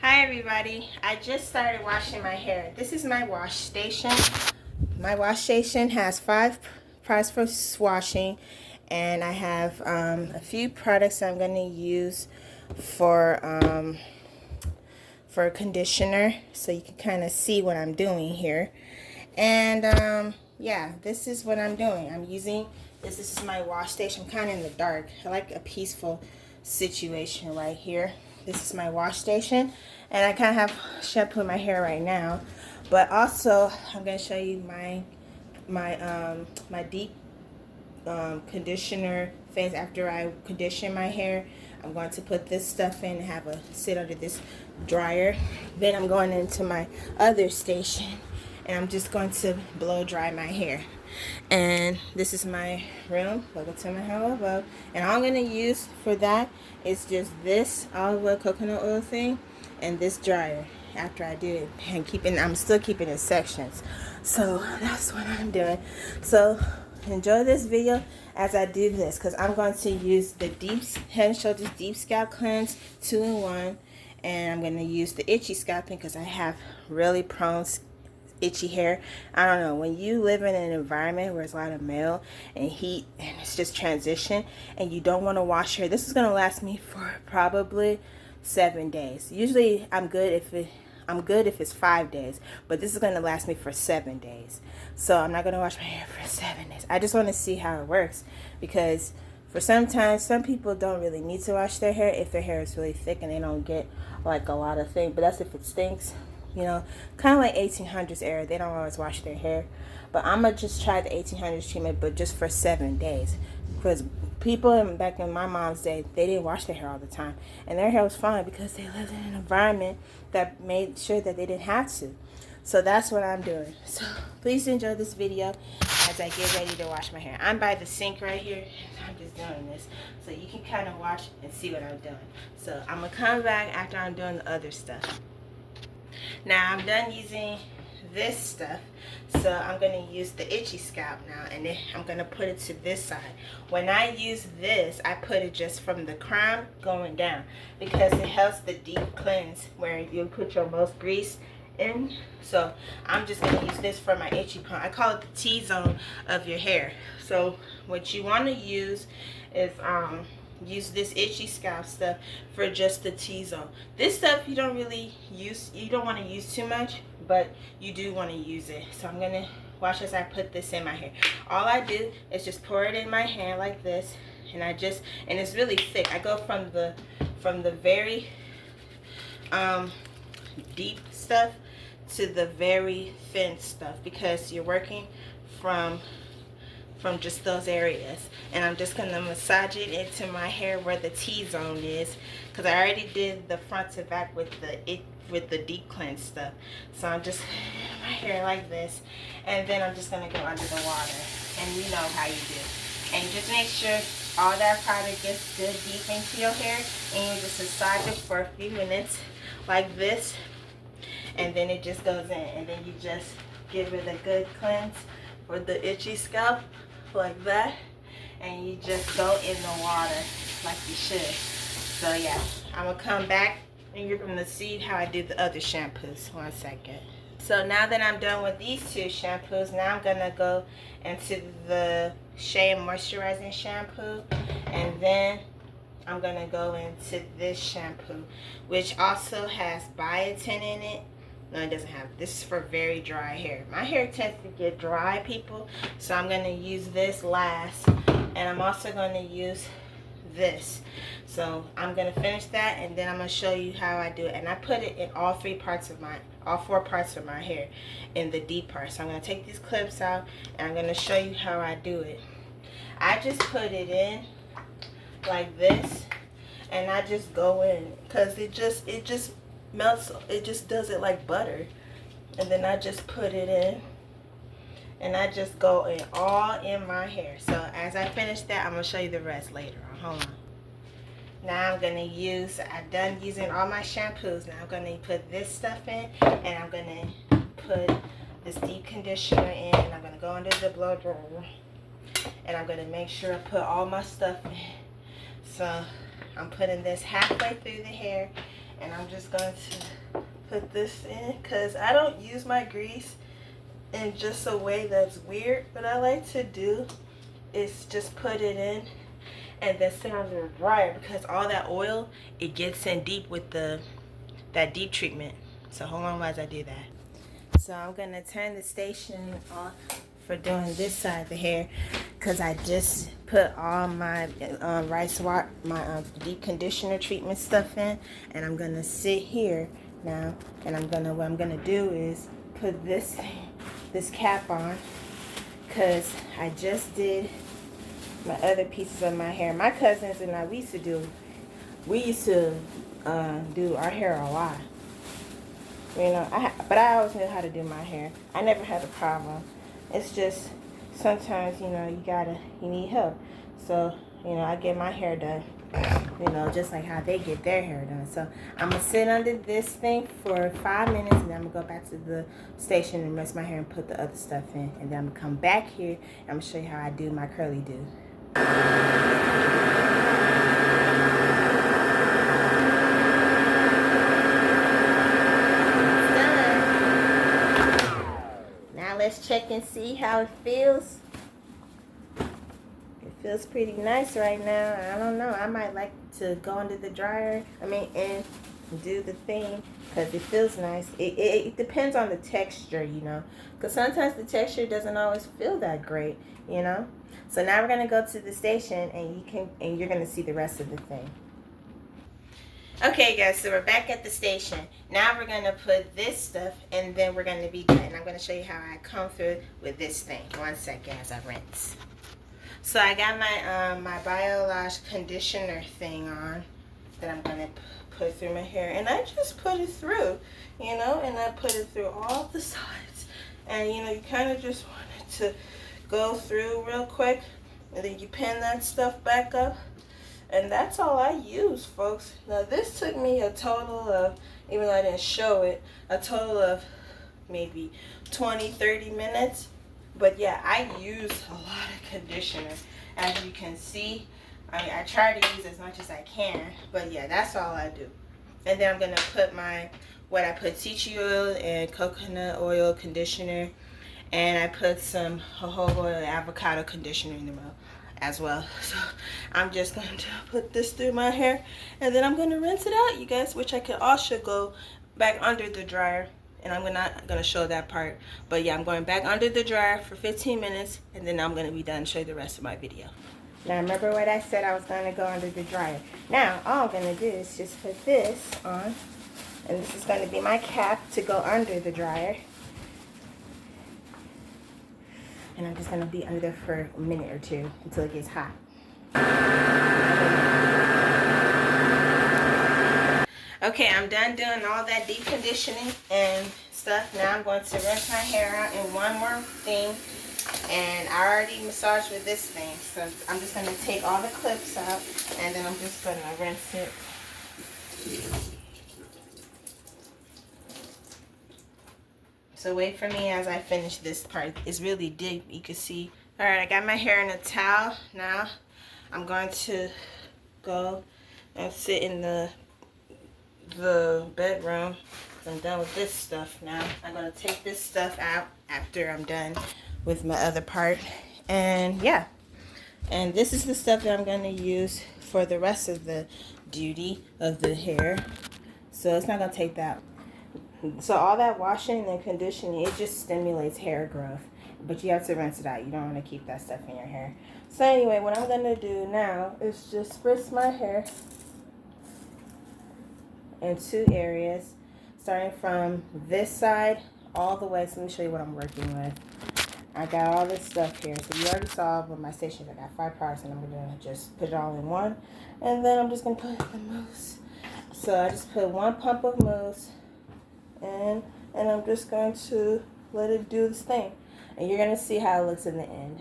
Hi everybody, I just started washing my hair. This is my wash station. My wash station has 5 parts for washing, and I have a few products I'm going to use for conditioner, so you can kind of see what I'm doing here. And yeah, this is what I'm doing. I'm using this. This is my wash station. I'm kind of in the dark. I like a peaceful situation right here. This is my wash station, and I kind of have shampoo in my hair right now, but also I'm going to show you my deep conditioner phase. After I condition my hair, I'm going to put this stuff in and have it sit under this dryer. Then I'm going into my other station, and I'm just going to blow dry my hair. And this is my room. Welcome to my home above. And all I'm going to use for that is just this olive oil coconut oil thing and this dryer after I do it. And I'm still keeping it sections. So that's what I'm doing. So enjoy this video as I do this, because I'm going to use the Head and Shoulders Deep Scalp Cleanse 2-in-1, and I'm going to use the itchy scalping because I have really prone itchy hair. I don't know, when you live in an environment where it's a lot of male and heat and it's just transition and you don't want to wash your hair, this is going to last me for probably 7 days. Usually I'm good if it's 5 days, but this is going to last me for 7 days. So I'm not going to wash my hair for 7 days. I just want to see how it works, because for sometimes some people don't really need to wash their hair if their hair is really thick and they don't get like a lot of things, but that's if it stinks. You know, kind of like 1800s era, they don't always wash their hair. But I'm going to just try the 1800s treatment, but just for 7 days. Because people back in my mom's day, they didn't wash their hair all the time. And their hair was fine because they lived in an environment that made sure that they didn't have to. So that's what I'm doing. So please enjoy this video as I get ready to wash my hair. I'm by the sink right here. I'm just doing this so you can kind of watch and see what I'm doing. So I'm going to come back after I'm doing the other stuff. Now I'm done using this stuff, so I'm going to use the itchy scalp now, and then I'm going to put it to this side. When I use this, I put it just from the crown going down, because it helps the deep cleanse where you put your most grease in. So I'm just going to use this for my itchy part. I call it the T-zone of your hair. So what you want to use is use this itchy scalp stuff for just the T-zone. This stuff you don't want to use too much, but you do want to use it. So I'm gonna watch as I put this in my hair. All I do is just pour it in my hand like this, and and it's really thick. I go from the very deep stuff to the very thin stuff, because you're working from just those areas. And I'm just going to massage it into my hair where the T-zone is, because I already did the front to back with the deep cleanse stuff. So I'm just my hair like this, and then I'm just going to go under the water, and you know how you do. And just make sure all that product gets good deep into your hair, and you just massage it for a few minutes like this, and then it just goes in, and then you just give it a good cleanse for the itchy scalp like that, and you just go in the water like you should. So yeah, I'm gonna come back and you're gonna see how I do the other shampoos. 1 second. So now that I'm done with these 2 shampoos, now I'm gonna go into the Shea moisturizing shampoo, and then I'm gonna go into this shampoo, which also has biotin in it. No, it doesn't have. This is for very dry hair. My hair tends to get dry, people, so I'm going to use this last. And I'm also going to use this. So I'm going to finish that, and then I'm going to show you how I do it. And I put it in all 4 parts of my hair, in the deep part. So I'm going to take these clips out, and I'm going to show you how I do it. I just put it in like this, and I just go in, because it just melts. It just does it like butter, and then I just put it in, and I just go in all in my hair. So as I finish that, I'm gonna show you the rest later on. Hold on. Now I'm done using all my shampoos. Now I'm gonna put this stuff in, and I'm gonna put this deep conditioner in, and I'm gonna go under the blow dryer, and I'm gonna make sure I put all my stuff in. So I'm putting this halfway through the hair, And I'm just going to put this in because I don't use my grease in just a way that's weird. What I like to do is just put it in and then sit under the dryer, because all that oil, it gets in deep with that deep treatment. So hold on while I do that. So I'm gonna turn the station off for doing this side of the hair, because I just put all my deep conditioner treatment stuff in, and I'm gonna sit here now, and what I'm gonna do is put this cap on, because I just did my other pieces of my hair. My cousins and I, we used to do our hair a lot. You know, but I always knew how to do my hair. I never had a problem. It's just sometimes, you know, you need help. So, you know, I get my hair done, you know, just like how they get their hair done. So I'm gonna sit under this thing for 5 minutes, and then I'm gonna go back to the station and rest my hair and put the other stuff in. And then I'm gonna come back here and I'm gonna show you how I do my curly do. Let's check and see how it feels. It feels pretty nice right now. I don't know. I might like to go under the dryer. And do the thing, because it feels nice. It depends on the texture, you know. Because sometimes the texture doesn't always feel that great, you know. So now we're gonna go to the station, and you're gonna see the rest of the thing. Okay guys, so we're back at the station. Now we're going to put this stuff, and then we're going to be done. And I'm going to show you how I come through with this thing. 1 second as I rinse. So I got my BioLash conditioner thing on that I'm going to put through my hair. And I just put it through, you know, and I put it through all the sides. And, you know, you kind of just want it to go through real quick. And then you pin that stuff back up. And that's all I use, folks. Now, this took me a total of, even though I didn't show it, a total of maybe 20-30 minutes. But yeah, I use a lot of conditioner. As you can see, I try to use as much as I can. But yeah, that's all I do. And then I'm going to put I put tea tree oil and coconut oil conditioner. And I put some jojoba oil and avocado conditioner in the middle as well. So I'm just going to put this through my hair, and then I'm going to rinse it out, you guys, which I could also go back under the dryer, and I'm not going to show that part. But yeah, I'm going back under the dryer for 15 minutes, and then I'm going to be done and show you the rest of my video. Now remember what I said, I was going to go under the dryer. Now all I'm going to do is just put this on, and this is going to be my cap to go under the dryer. And I'm just going to be under there for a minute or two until it gets hot. Okay, I'm done doing all that deep conditioning and stuff. Now I'm going to rinse my hair out in one more thing. And I already massaged with this thing. So I'm just going to take all the clips out, and then I'm just going to rinse it. So wait for me as I finish this part. It's really deep, you can see. Alright, I got my hair in a towel. Now I'm going to go and sit in the bedroom. I'm done with this stuff now. I'm going to take this stuff out after I'm done with my other part. And yeah. And this is the stuff that I'm going to use for the rest of the duty of the hair. So it's not going to take that. So all that washing and conditioning, it just stimulates hair growth. But you have to rinse it out. You don't want to keep that stuff in your hair. So anyway, what I'm going to do now is just spritz my hair in 2 areas. Starting from this side all the way. So let me show you what I'm working with. I got all this stuff here. So you already saw with my stations, I got 5 products, and I'm going to just put it all in one. And then I'm just going to put the mousse. So I just put 1 pump of mousse. And I'm just going to let it do this thing, and you're gonna see how it looks in the end.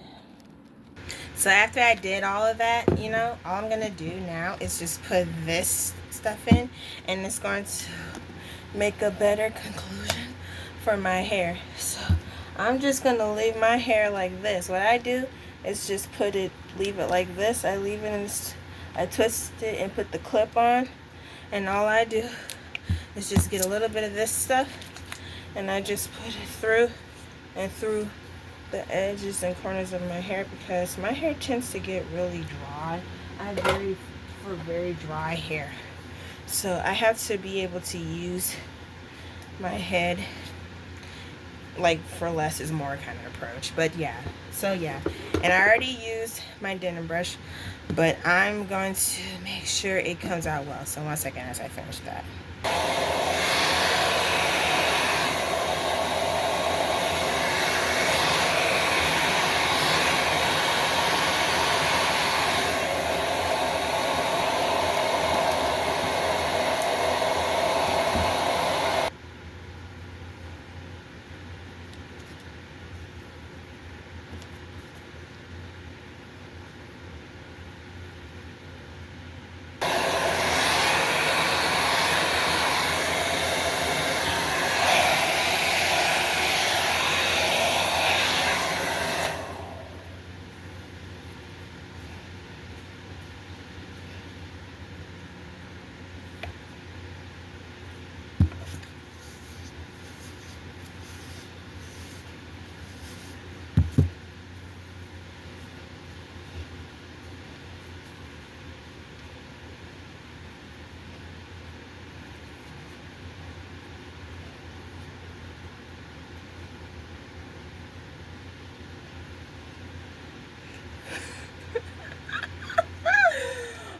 So after I did all of that, you know, all I'm gonna do now is just put this stuff in, and it's going to make a better conclusion for my hair. So I'm just gonna leave my hair like this. What I do is just leave it like this. I leave it I twist it and put the clip on, and all I do is just get a little bit of this stuff, and I just put it through and through the edges and corners of my hair, because my hair tends to get really dry. I have very dry hair, so I have to be able to use my head like for less is more kind of approach. But yeah, so yeah, and I already used my denim brush, but I'm going to make sure it comes out well. So 1 second as I finish that.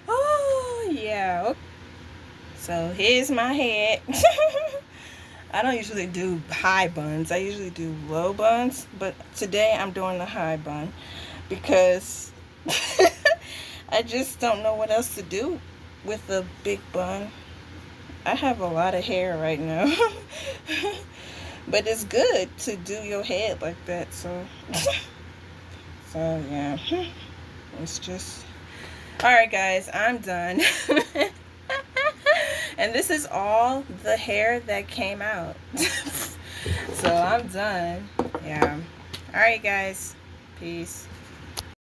Oh yeah, okay. So here's my head. I don't usually do high buns. I usually do low buns, but today I'm doing the high bun because I just don't know what else to do with a big bun. I have a lot of hair right now. But it's good to do your head like that, so so yeah. It's just alright guys, I'm done. And this is all the hair that came out. So I'm done. Yeah. Alright guys. Peace.